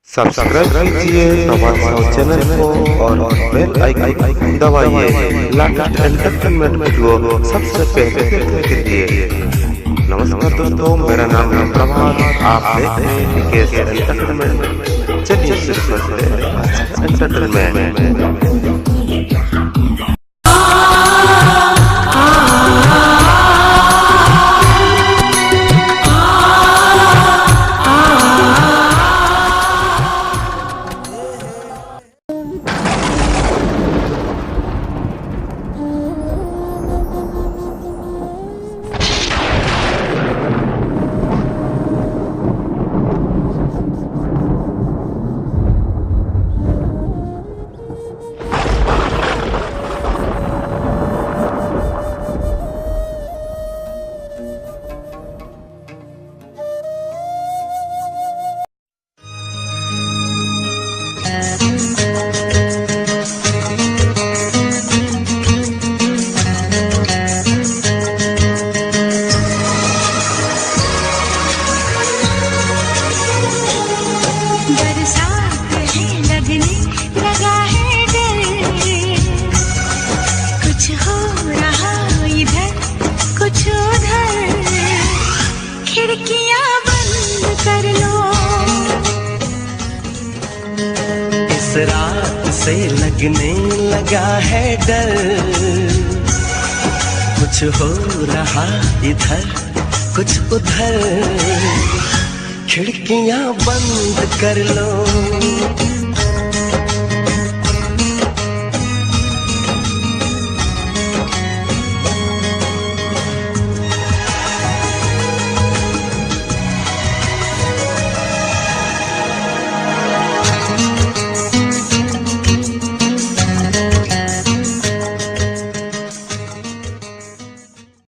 Subscribe कीजिए नवाज़ channel को और बेल आइकन दबाइए। लाइव एंटरटेनमेंट वीडियो सबसे पहले देखने के लिए। नमस्कार दोस्तों, मेरा नाम है प्रभात, आप देख रहे हैं केस एंटरटेनमेंट। चलिए शुरू करते हैं एंटरटेनमेंट। खिड़कियां बंद कर लो। इस रात से लगने लगा है डर, कुछ हो रहा इधर कुछ उधर। खिड़कियां बंद कर लो।